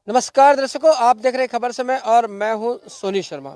नमस्कार दर्शकों, आप देख रहे हैं खबर समय और मैं हूं सोनी शर्मा।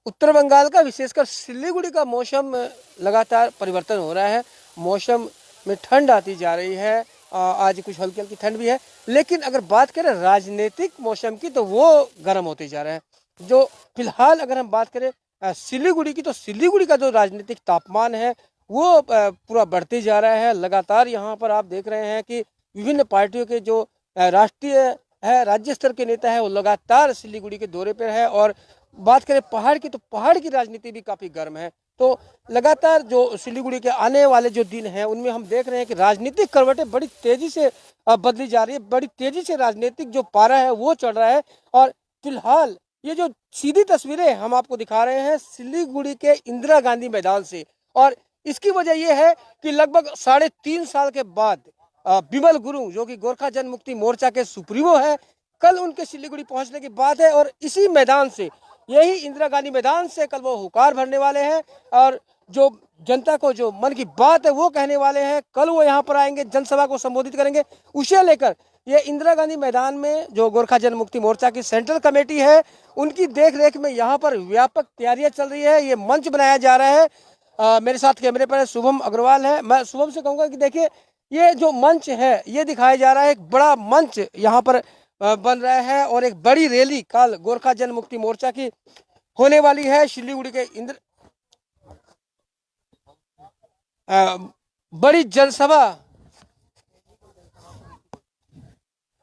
उत्तर बंगाल का विशेषकर सिलीगुड़ी का मौसम लगातार परिवर्तन हो रहा है। मौसम में ठंड आती जा रही है। आज कुछ हल्की हल्की ठंड भी है, लेकिन अगर बात करें राजनीतिक मौसम की तो वो गर्म होते जा रहे हैं। जो फिलहाल अगर हम बात करें सिलीगुड़ी की, तो सिलीगुड़ी का जो राजनीतिक तापमान है वो पूरा बढ़ते जा रहा है। लगातार यहाँ पर आप देख रहे हैं कि विभिन्न पार्टियों के जो राष्ट्रीय है, राज्य स्तर के नेता है, वो लगातार सिलीगुड़ी के दौरे पर है। और बात करें पहाड़ की, तो पहाड़ की राजनीति भी काफी गर्म है। तो लगातार जो सिलीगुड़ी के आने वाले जो दिन हैं उनमें हम देख रहे हैं कि राजनीतिक करवटें बड़ी तेजी से बदली जा रही है। बड़ी तेजी से राजनीतिक जो पारा है वो चढ़ रहा है। और फिलहाल ये जो सीधी तस्वीरें हम आपको दिखा रहे हैं सिलीगुड़ी के इंदिरा गांधी मैदान से, और इसकी वजह यह है कि लगभग 3.5 साल के बाद बिमल गुरुंग, जो कि गोरखा जन मुक्ति मोर्चा के सुप्रीमो है, कल उनके सिलीगुड़ी पहुंचने की बात है। और इसी मैदान से, यही इंदिरा गांधी मैदान से कल वो हुकार भरने वाले हैं और जो जनता को जो मन की बात है वो कहने वाले हैं। कल वो यहाँ पर आएंगे, जनसभा को संबोधित करेंगे। उसे लेकर ये इंदिरा गांधी मैदान में जो गोरखा जन मुक्ति मोर्चा की सेंट्रल कमेटी है, उनकी देख रेख में यहाँ पर व्यापक तैयारियां चल रही है। ये मंच बनाया जा रहा है। मेरे साथ कैमरे पर शुभम अग्रवाल है। मैं शुभम से कहूंगा कि देखिए, ये जो मंच है ये दिखाया जा रहा है, एक बड़ा मंच यहाँ पर बन रहा है और एक बड़ी रैली कल गोरखा जन मुक्ति मोर्चा की होने वाली है। सिलीगुड़ी के बड़ी जनसभा,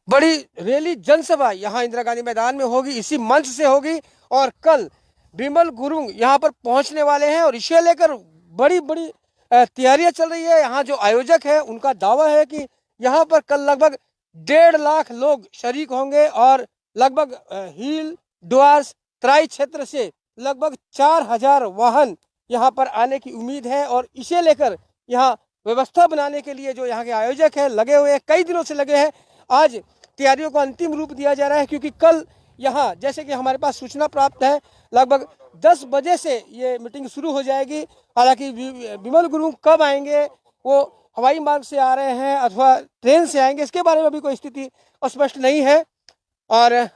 बड़ी रैली जनसभा यहाँ इंदिरा गांधी मैदान में होगी, इसी मंच से होगी। और कल बिमल गुरुंग यहाँ पर पहुंचने वाले हैं और इसे लेकर बड़ी बड़ी तैयारियां चल रही है। यहाँ जो आयोजक है उनका दावा है कि यहाँ पर कल लगभग 1.5 लाख लोग शरीक होंगे और लगभग हिल डुआर्स तराई क्षेत्र से लगभग 4,000 वाहन यहाँ पर आने की उम्मीद है। और इसे लेकर यहाँ व्यवस्था बनाने के लिए जो यहाँ के आयोजक है लगे हुए हैं, कई दिनों से लगे हैं। आज तैयारियों को अंतिम रूप दिया जा रहा है, क्योंकि कल यहाँ, जैसे कि हमारे पास सूचना प्राप्त है, लगभग 10 बजे से ये मीटिंग शुरू हो जाएगी। हालांकि बिमल गुरुंग कब आएंगे, वो हवाई मार्ग से आ रहे हैं अथवा ट्रेन से आएंगे, इसके बारे में अभी कोई स्थिति स्पष्ट नहीं है। और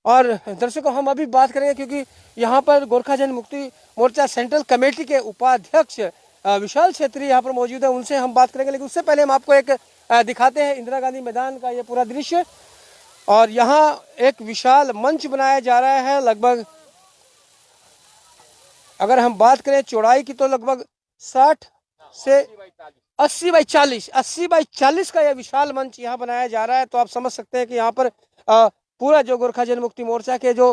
और दर्शकों, हम अभी बात करेंगे क्योंकि यहाँ पर गोरखा जन मुक्ति मोर्चा सेंट्रल कमेटी के उपाध्यक्ष विशाल छेत्री यहाँ पर मौजूद है, उनसे हम बात करेंगे। लेकिन उससे पहले हम आपको एक दिखाते हैं इंदिरा गांधी मैदान का ये पूरा दृश्य। और यहाँ एक विशाल मंच बनाया जा रहा है। लगभग अगर हम बात करें चौड़ाई की, तो लगभग 60 से 80 बाई 40 का यह विशाल मंच यहाँ बनाया जा रहा है। तो आप समझ सकते हैं कि यहाँ पर पूरा जो गोरखा जन मुक्ति मोर्चा के जो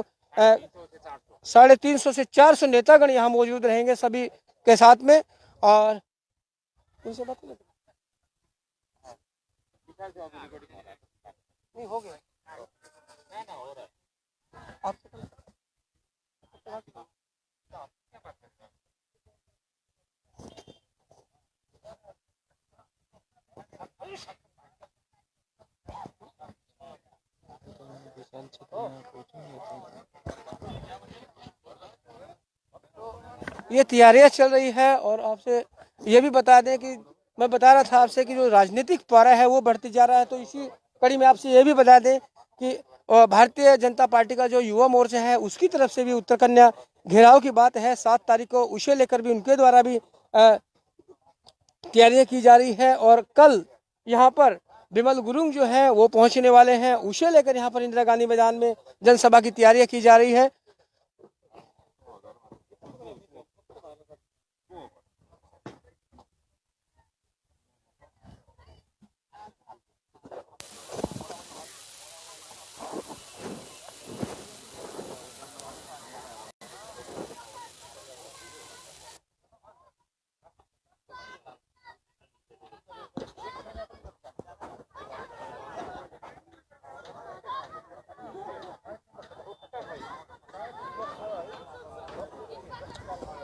350 से 400 नेतागण यहाँ मौजूद रहेंगे सभी के साथ में। और उनसे बात नहीं हो गया ये तैयारियां चल रही है। और आपसे ये भी बता दें कि मैं बता रहा था आपसे कि जो राजनीतिक पारा है वो बढ़ती जा रहा है। तो इसी कड़ी में आपसे ये भी बता दें कि भारतीय जनता पार्टी का जो युवा मोर्चा है उसकी तरफ से भी उत्तर कन्या घेराव की बात है 7 तारीख को, उसे लेकर भी उनके द्वारा भी तैयारियां की जा रही है। और कल यहाँ पर बिमल गुरुंग जो है वो पहुंचने वाले हैं, उसे लेकर यहाँ पर इंदिरा गांधी मैदान में जनसभा की तैयारियां की जा रही है।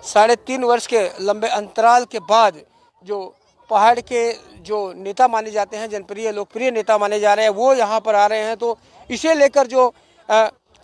3.5 वर्ष के लंबे अंतराल के बाद जो पहाड़ के जो नेता माने जाते हैं, जनप्रिय लोकप्रिय नेता माने जा रहे हैं, वो यहाँ पर आ रहे हैं। तो इसे लेकर जो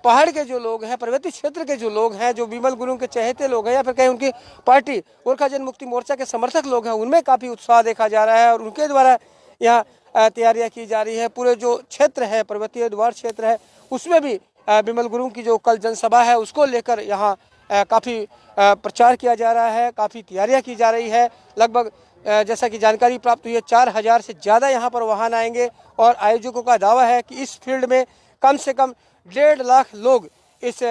पहाड़ के जो लोग हैं, पर्वतीय क्षेत्र के जो लोग हैं, जो बिमल गुरुंग के चहेते लोग हैं या फिर कहीं उनकी पार्टी गोरखा जनमुक्ति मोर्चा के समर्थक लोग हैं, उनमें काफ़ी उत्साह देखा जा रहा है और उनके द्वारा यहाँ तैयारियां की जा रही है। पूरे जो क्षेत्र है, पर्वतीय द्वार क्षेत्र है, उसमें भी बिमल गुरुंग की जो कल जनसभा है उसको लेकर यहाँ काफ़ी प्रचार किया जा रहा है, काफ़ी तैयारियां की जा रही है। लगभग जैसा कि जानकारी प्राप्त हुई है 4000 से ज़्यादा यहाँ पर वाहन आएंगे और आयोजकों का दावा है कि इस फील्ड में कम से कम 1.5 लाख लोग इस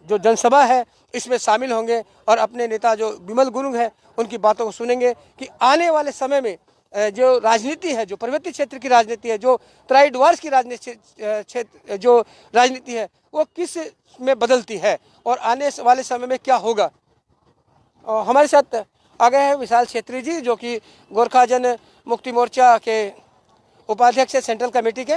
जो जनसभा है इसमें शामिल होंगे और अपने नेता जो बिमल गुरुंग है उनकी बातों को सुनेंगे कि आने वाले समय में जो राजनीति है, जो पर्वतीय क्षेत्र की राजनीति है, जो तराई डुवर्स की राजनीति क्षेत्र जो राजनीति है, वो किस में बदलती है और आने वाले समय में क्या होगा। हमारे साथ आ गए हैं विशाल छेत्री जी, जो कि गोरखा जन मुक्ति मोर्चा के उपाध्यक्ष है सेंट्रल कमेटी के।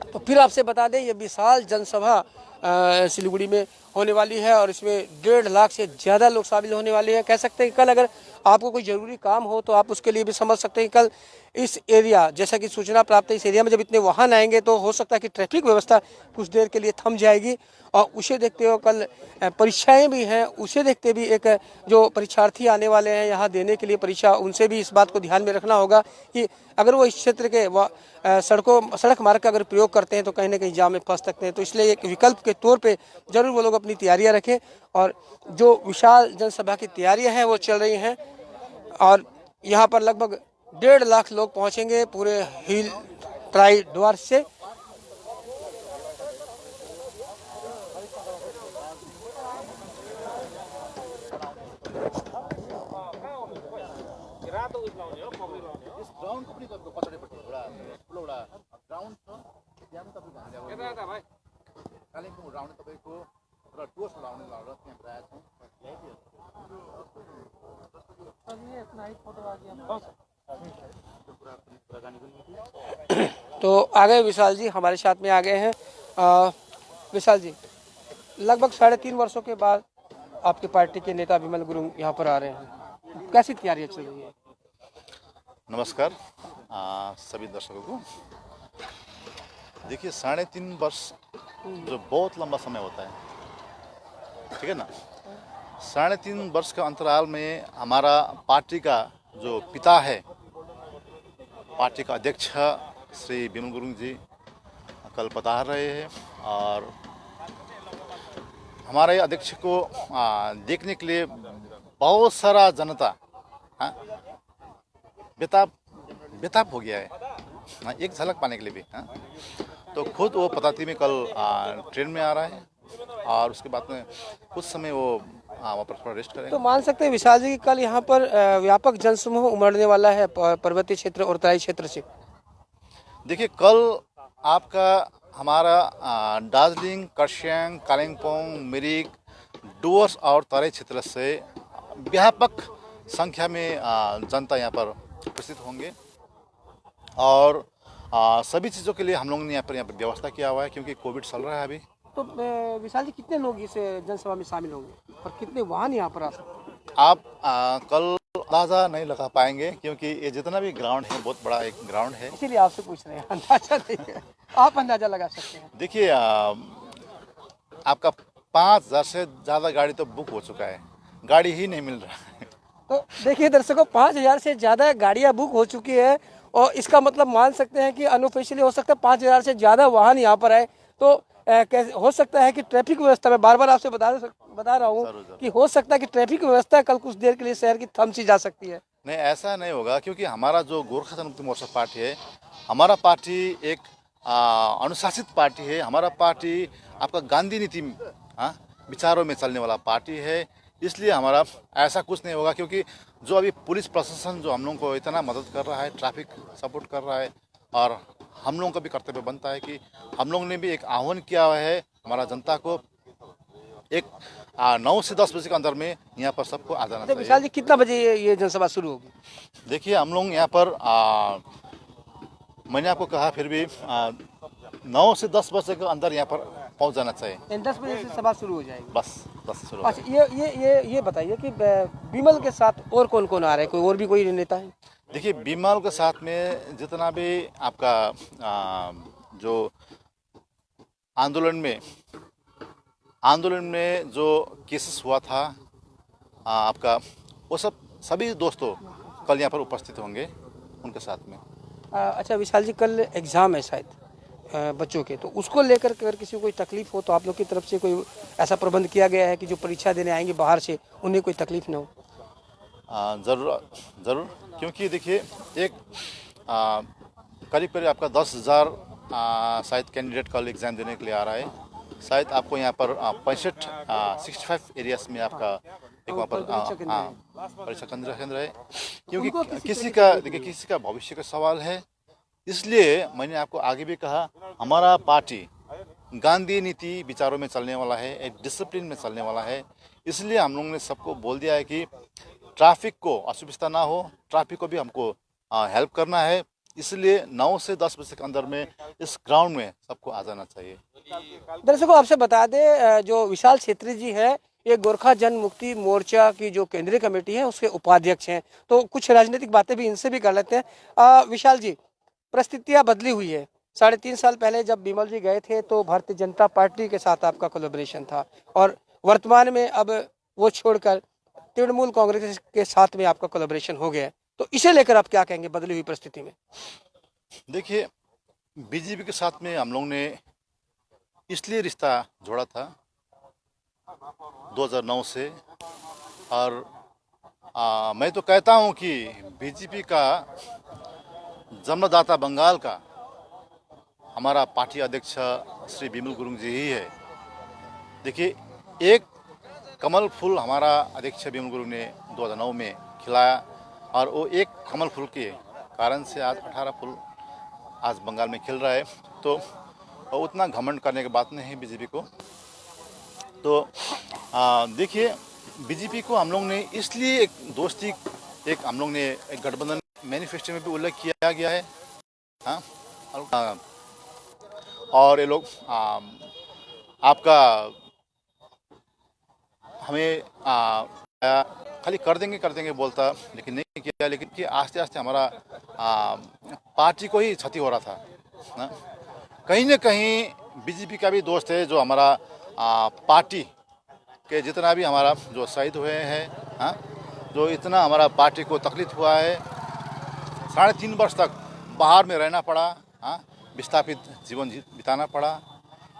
तो फिर आपसे बता दें, ये विशाल जनसभा सिलीगुड़ी में होने वाली है और इसमें 1.5 लाख से ज़्यादा लोग शामिल होने वाले हैं। कह सकते हैं कि कल अगर आपको कोई ज़रूरी काम हो तो आप उसके लिए भी समझ सकते हैं कि कल इस एरिया, जैसा कि सूचना प्राप्त है, इस एरिया में जब इतने वाहन आएंगे तो हो सकता है कि ट्रैफिक व्यवस्था कुछ देर के लिए थम जाएगी। और उसे देखते हुए कल परीक्षाएं भी हैं, उसे देखते भी एक जो परीक्षार्थी आने वाले हैं यहाँ देने के लिए परीक्षा, उनसे भी इस बात को ध्यान में रखना होगा कि अगर वो इस क्षेत्र के सड़क मार्ग का अगर प्रयोग करते हैं तो कहीं ना कहीं जाम में फंस सकते हैं। तो इसलिए एक विकल्प के तौर पे जरूर वो लोग अपनी तैयारियां रखें। और जो विशाल जनसभा की तैयारियां हैं वो चल रही हैं और यहाँ पर लगभग 1.5 लाख लोग पहुँचेंगे पूरे हिल तराई डुवर्स से। तो आ गए विशाल जी, हमारे साथ में आ गए हैं। विशाल जी, लगभग 3.5 वर्षों के बाद आपकी पार्टी के नेता बिमल गुरुंग यहाँ पर आ रहे हैं, कैसी तैयारियां चल रही है? नमस्कार सभी दर्शकों को। देखिए 3.5 वर्ष जो बहुत लंबा समय होता है, ठीक है ना। 3.5 वर्ष का अंतराल में हमारा पार्टी का जो पिता है, पार्टी का अध्यक्ष श्री बिमल गुरुंग जी कल पधार रहे हैं और हमारे अध्यक्ष को देखने के लिए बहुत सारा जनता बेताब हो गया है एक झलक पाने के लिए भी। तो खुद वो पताती में कल ट्रेन में आ रहा है और उसके बाद में कुछ समय वो वहाँ पर रेस्ट करेंगे। तो मान सकते हैं विशाल जी कि कल यहाँ पर व्यापक जनसमूह उमड़ने वाला है पर्वतीय क्षेत्र और तराई क्षेत्र से। देखिए कल आपका हमारा दार्जिलिंग, कर्सियंग, कालिम्पोंग, मिरिक, डुवर्स और तराई क्षेत्र से व्यापक संख्या में जनता यहाँ पर उपस्थित होंगे और सभी चीज़ों के लिए हम लोगों ने यहाँ पर व्यवस्था किया हुआ है क्योंकि कोविड चल रहा है अभी। तो विशाल जी, कितने लोग इस जनसभा में शामिल होंगे और कितने वाहन यहाँ पर आ सकते हैं? आप कल अंदाजा नहीं लगा पाएंगे क्योंकि ये जितना भी ग्राउंड है बहुत बड़ा एक ग्राउंड है, इसीलिए आपसे पूछ रहे हैं, अंदाजा नहीं है, आप अंदाजा लगा सकते हैं। देखिए आपका 5000 से ज़्यादा गाड़ी तो बुक हो चुका है, गाड़ी ही नहीं मिल रहा है। तो देखिए दर्शकों, 5000 से ज़्यादा गाड़ियाँ बुक हो चुकी है और इसका मतलब मान सकते हैं कि अनऑफिशियली हो सकता है 5000 से ज़्यादा वाहन यहाँ पर आए। तो कैसे हो सकता है कि ट्रैफिक व्यवस्था में बार बार आपसे बता रहा हूँ कि हो सकता है कि ट्रैफिक व्यवस्था कल कुछ देर के लिए शहर की थम सी जा सकती है। नहीं, ऐसा नहीं होगा क्योंकि हमारा जो गोरखा जनमुक्ति मोर्चा पार्टी है, हमारा पार्टी एक अनुशासित पार्टी है। हमारा पार्टी आपका गांधी नीति विचारों में चलने वाला पार्टी है। इसलिए हमारा ऐसा कुछ नहीं होगा, क्योंकि जो अभी पुलिस प्रशासन जो हम लोगों को इतना मदद कर रहा है, ट्रैफिक सपोर्ट कर रहा है, और हम लोगों का भी कर्तव्य बनता है कि हम लोगों ने भी एक आह्वान किया हुआ है हमारा जनता को, एक 9 से 10 बजे के अंदर में यहाँ पर सबको आ जाना अच्छा चाहिए। विशाल जी, कितना बजे ये जनसभा शुरू होगी? देखिए हम लोग यहाँ पर मैंने आपको कहा, फिर भी 9 से 10 बजे के अंदर यहाँ पर पहुँच जाना चाहिए। 10 बजे से सभा शुरू हो जाएगी। बस 10 शुरू हो अच्छा ये बताइए कि विमल के साथ और कौन कौन आ रहे हैं, कोई और भी कोई नेता है? देखिए बीमाल के साथ में जितना भी आपका जो आंदोलन में जो केसेस हुआ था आपका, वो सभी दोस्तों कल यहाँ पर उपस्थित होंगे उनके साथ में। अच्छा विशाल जी, कल एग्ज़ाम है शायद बच्चों के, तो उसको लेकर अगर किसी को कोई तकलीफ हो तो आप लोग की तरफ से कोई ऐसा प्रबंध किया गया है कि जो परीक्षा देने आएंगे बाहर से उन्हें कोई तकलीफ ना हो? ज़रूर, क्योंकि देखिए एक करीब करीब आपका 10,000 शायद कैंडिडेट कल एग्ज़ाम देने के लिए आ रहा है। शायद आपको यहाँ पर 65 एरियाज में आपका एक वहाँ पर परीक्षा केंद्र है, क्योंकि किसी का भविष्य का सवाल है। इसलिए मैंने आपको आगे भी कहा, हमारा पार्टी गांधी नीति विचारों में चलने वाला है, एक डिसिप्लिन में चलने वाला है। इसलिए हम लोगों ने सबको बोल दिया है कि ट्रैफिक को असुविधा ना हो, ट्रैफिक को भी हमको हेल्प करना है। इसलिए 9 से 10 बजे के अंदर में इस ग्राउंड में सबको आ जाना चाहिए। दर्शकों आपसे बता दें, जो विशाल छेत्री जी है ये गोरखा जन मुक्ति मोर्चा की जो केंद्रीय कमेटी है उसके उपाध्यक्ष हैं, तो कुछ राजनीतिक बातें भी इनसे भी कर लेते हैं। विशाल जी, परिस्थितियां बदली हुई है। 3.5 साल पहले जब बिमल जी गए थे तो भारतीय जनता पार्टी के साथ आपका कोलैबोरेशन था, और वर्तमान में अब वो छोड़कर तृणमूल कांग्रेस के साथ में आपका कोलैबोरेशन हो गया है, तो इसे लेकर आप क्या कहेंगे बदली हुई परिस्थिति में? देखिए बीजेपी के साथ में हम लोग ने इसलिए रिश्ता जोड़ा था 2009 से, और मैं तो कहता हूं कि बीजेपी का जन्मदाता बंगाल का हमारा पार्टी अध्यक्ष श्री बिमल गुरुंग जी ही है। देखिए एक कमल फूल हमारा अध्यक्ष बिमल गुरुंग ने 2009 में खिलाया, और वो एक कमल फूल के कारण से आज 18 फूल आज बंगाल में खिल रहा है। तो उतना घमंड करने की बात नहीं है बीजेपी को। तो देखिए बीजेपी को हम लोग ने इसलिए एक दोस्ती, एक हम लोग ने एक गठबंधन मैनिफेस्टो में भी उल्लेख किया गया है। हाँ, और ये लोग आपका हमें खाली कर देंगे बोलता, लेकिन नहीं किया। लेकिन कि आस्ते आस्ते हमारा पार्टी को ही क्षति हो रहा था ना। कहीं न कहीं बीजेपी का भी दोस्त है, जो हमारा पार्टी के जितना भी हमारा जो शहीद हुए हैं, हाँ, जो इतना हमारा पार्टी को तकलीफ हुआ है, 3.5 वर्ष तक बाहर में रहना पड़ा, हाँ, विस्थापित जीवन बिताना पड़ा।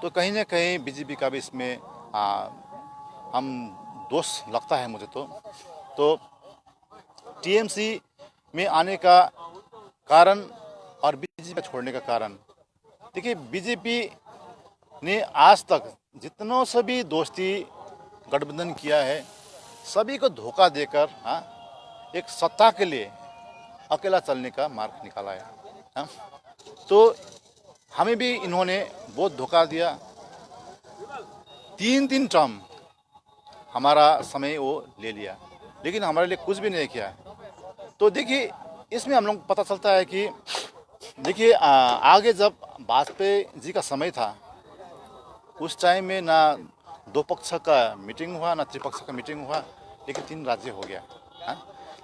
तो कहीं न कहीं बीजेपी का भी इसमें हम दोष लगता है मुझे। तो टीएमसी में आने का कारण और बीजेपी छोड़ने का कारण, देखिए बीजेपी ने आज तक जितनों से भी दोस्ती गठबंधन किया है, सभी को धोखा देकर एक सत्ता के लिए अकेला चलने का मार्ग निकाला है। हाँ? तो हमें भी इन्होंने बहुत धोखा दिया। 3 टर्म हमारा समय वो ले लिया, लेकिन हमारे लिए कुछ भी नहीं किया। तो देखिए इसमें हम लोग पता चलता है कि देखिए आगे जब वाजपेयी जी का समय था, उस टाइम में ना 2 पक्ष का मीटिंग हुआ, ना त्रिपक्ष का मीटिंग हुआ, लेकिन 3 राज्य हो गया।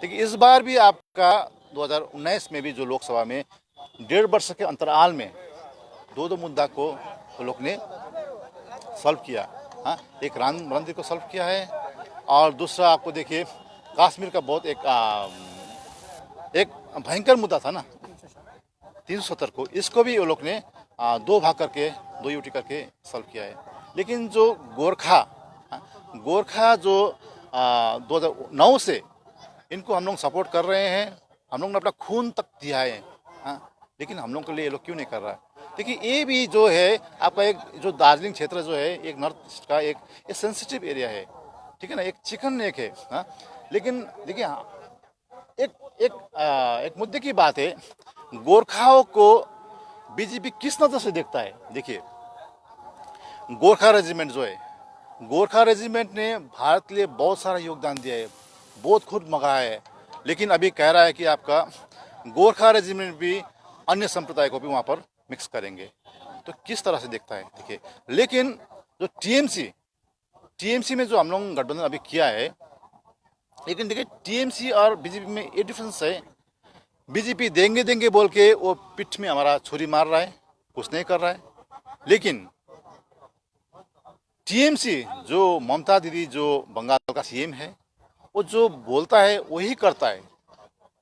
लेकिन इस बार भी आपका 2019 में भी जो लोकसभा में 1.5 वर्ष के अंतराल में 2 मुद्दा को वो लोग ने सॉल्व किया। हाँ, एक राम मंदिर को सॉल्व किया है, और दूसरा आपको देखिए कश्मीर का बहुत एक भयंकर मुद्दा था ना 370 को, इसको भी वो लोग ने 2 भाग करके 2 यूटी करके सॉल्व किया है। लेकिन जो गोरखा जो 2009 से इनको हम लोग सपोर्ट कर रहे हैं, हम लोग ने अपना खून तक दिया है, हाँ, लेकिन हम लोग के लिए ये लोग क्यों नहीं कर रहा है? देखिए ये भी जो है आपका एक जो दार्जिलिंग क्षेत्र जो है एक नॉर्थ ईस्ट का एक सेंसिटिव एरिया है, ठीक है ना, एक चिकन नेक है। हाँ, लेकिन देखिए हाँ, एक मुद्दे की बात है, गोरखाओं को बीजेपी किस नजर से देखता है। देखिए गोरखा रेजिमेंट जो है, गोरखा रेजिमेंट ने भारत के लिए बहुत सारा योगदान दिया है, बहुत खुद मंगाया है, लेकिन अभी कह रहा है कि आपका गोरखा रेजिमेंट भी अन्य संप्रदाय को भी वहाँ पर मिक्स करेंगे। तो किस तरह से देखता है देखिए। लेकिन जो टीएमसी में जो हम लोग गठबंधन अभी किया है, लेकिन देखिए टीएमसी और बीजेपी में ये डिफरेंस है, बीजेपी देंगे देंगे बोल के वो पीठ में हमारा छुरी मार रहा है, कुछ नहीं कर रहा है। लेकिन टीएमसी जो ममता दीदी जो बंगाल का सीएम है, वो जो बोलता है वही करता है।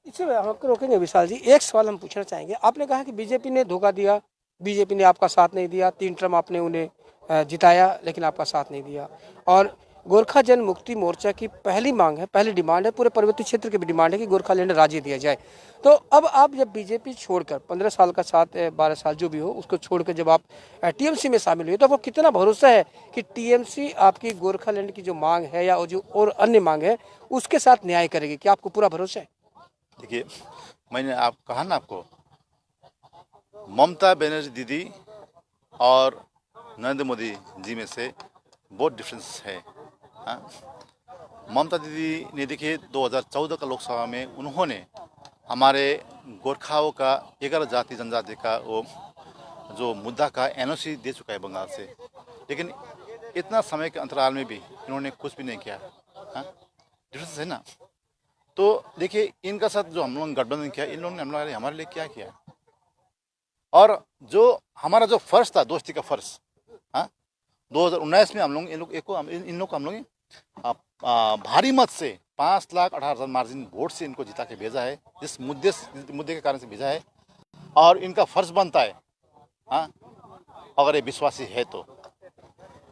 इसे हम आपको रोकेंगे विशाल जी। एक सवाल हम पूछना चाहेंगे, आपने कहा कि बीजेपी ने धोखा दिया, बीजेपी ने आपका साथ नहीं दिया, 3 टर्म आपने उन्हें जिताया लेकिन आपका साथ नहीं दिया, और गोरखा जन मुक्ति मोर्चा की पहली मांग है, पहली डिमांड है, पूरे पर्वतीय क्षेत्र की भी डिमांड है कि गोरखालैंड राज्य दिया जाए। तो अब आप जब बीजेपी छोड़कर 15 साल का साथ 12 साल जो भी हो उसको छोड़कर जब आप टीएमसी में शामिल हुए, तो आपको कितना भरोसा है कि टीएमसी आपकी गोरखालैंड की जो मांग है या जो और अन्य मांग है उसके साथ न्याय करेगी? क्या आपको पूरा भरोसा है? देखिए मैंने आप कहा ना, आपको ममता बनर्जी दीदी और नरेंद्र मोदी जी में से बहुत डिफरेंस है। हाँ? ममता दीदी ने देखिए 2014 का लोकसभा में उन्होंने हमारे गोरखाओं का 11 जाति जनजाति का वो जो मुद्दा का एनओसी दे चुका है बंगाल से, लेकिन इतना समय के अंतराल में भी इन्होंने कुछ भी नहीं किया। हाँ? डिफरेंस है ना। तो देखिए इनका साथ जो हम लोगों ने गठबंधन किया, इन लोगों ने हमारे लिए क्या किया, और जो हमारा जो फर्ज था, दोस्ती का फर्ज, हाँ, 2019 में हम लोग इन लोग को हम लोग भारी मत से 5,18,000 मार्जिन वोट से इनको जिता के भेजा है, जिस मुद्दे के कारण से भेजा है, और इनका फर्ज बनता है, हाँ, अगर ये विश्वासी है तो।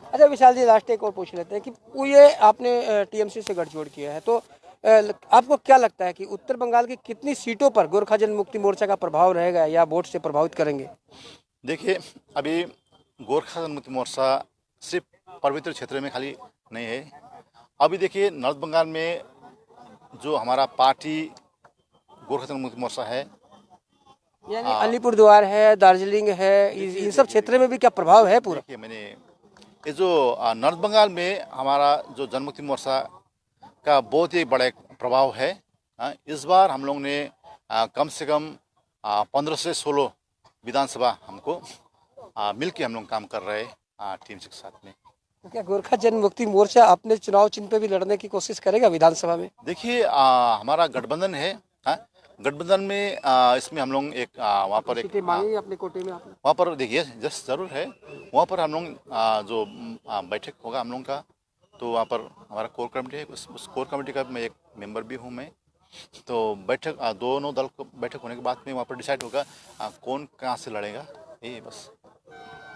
अच्छा विशाल जी, लास्ट एक और पूछ लेते हैं कि ये आपने टीएमसी से गठजोड़ किया है, तो आपको क्या लगता है कि उत्तर बंगाल की कितनी सीटों पर गोरखा जनमुक्ति मोर्चा का प्रभाव रहेगा या वोट से प्रभावित करेंगे? देखिए अभी गोरखा जनमुक्ति मोर्चा सिर्फ पवित्र क्षेत्र में खाली नहीं है। अभी देखिए नॉर्थ बंगाल में जो हमारा पार्टी गोरखा जनमुक्ति मोर्चा है, यानी अलीपुरद्वार है, दार्जिलिंग है, इन सब क्षेत्र में भी क्या प्रभाव है पूरा? देखिए मैंने ये जो नॉर्थ बंगाल में हमारा जो जनमुक्ति मोर्चा का बहुत ही बड़ा एक प्रभाव है। इस बार हम लोग ने कम से कम 15 से 16 विधानसभा हमको मिल के हम लोग काम कर रहे हैं टीम के साथ में। तो क्या गोरखा जनमुक्ति मोर्चा अपने चुनाव चिन्ह पे भी लड़ने की कोशिश करेगा विधानसभा में? देखिए हमारा गठबंधन है, गठबंधन में इसमें हम लोग एक वहाँ पर एक मांगी अपने कोटे में आपने? वहाँ पर देखिए जस्ट जरूर है, वहाँ पर हम लोग जो बैठक होगा हम लोग का, तो वहाँ पर हमारा कोर कमेटी है, उस कोर कमेटी का मैं एक मेंबर भी हूँ मैं। तो बैठक दोनों दल को बैठक होने के बाद में वहाँ पर डिसाइड होगा कौन कहाँ से लड़ेगा, ये बस।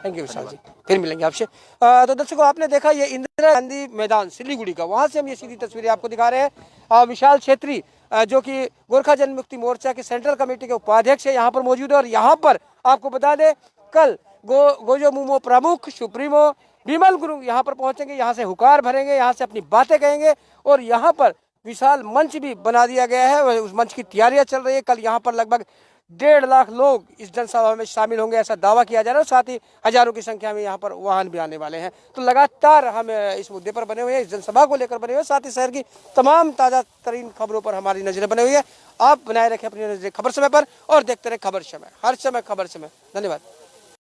थैंक यू विशाल जी, फिर मिलेंगे आपसे। तो दर्शकों आपने देखा ये इंदिरा गांधी मैदान सिलीगुड़ी का, वहाँ से हम ये सीधी तस्वीरें आपको दिखा रहे हैं। विशाल छेत्री जो कि गोरखा जनमुक्ति मोर्चा के सेंट्रल कमेटी के उपाध्यक्ष है, यहाँ पर मौजूद है। और यहाँ पर आपको बता दें कल गोजो मुमो प्रमुख सुप्रीमो विमल गुरुंग यहाँ पर पहुंचेंगे, यहाँ से हुकार भरेंगे, यहाँ से अपनी बातें कहेंगे, और यहाँ पर विशाल मंच भी बना दिया गया है, उस मंच की तैयारियां चल रही है। कल यहाँ पर लगभग 1.5 लाख लोग इस जनसभा में शामिल होंगे ऐसा दावा किया जा रहा है, साथ ही हजारों की संख्या में यहाँ पर वाहन भी आने वाले हैं। तो लगातार हम इस मुद्दे पर बने हुए हैं, इस जनसभा को लेकर बने हुए हैं, साथ ही शहर की तमाम ताज़ा तरीन खबरों पर हमारी नजरें बने हुई है। आप बनाए रखें अपनी नजरें खबर समय पर और देखते रहे खबर समय, हर समय खबर समय। धन्यवाद।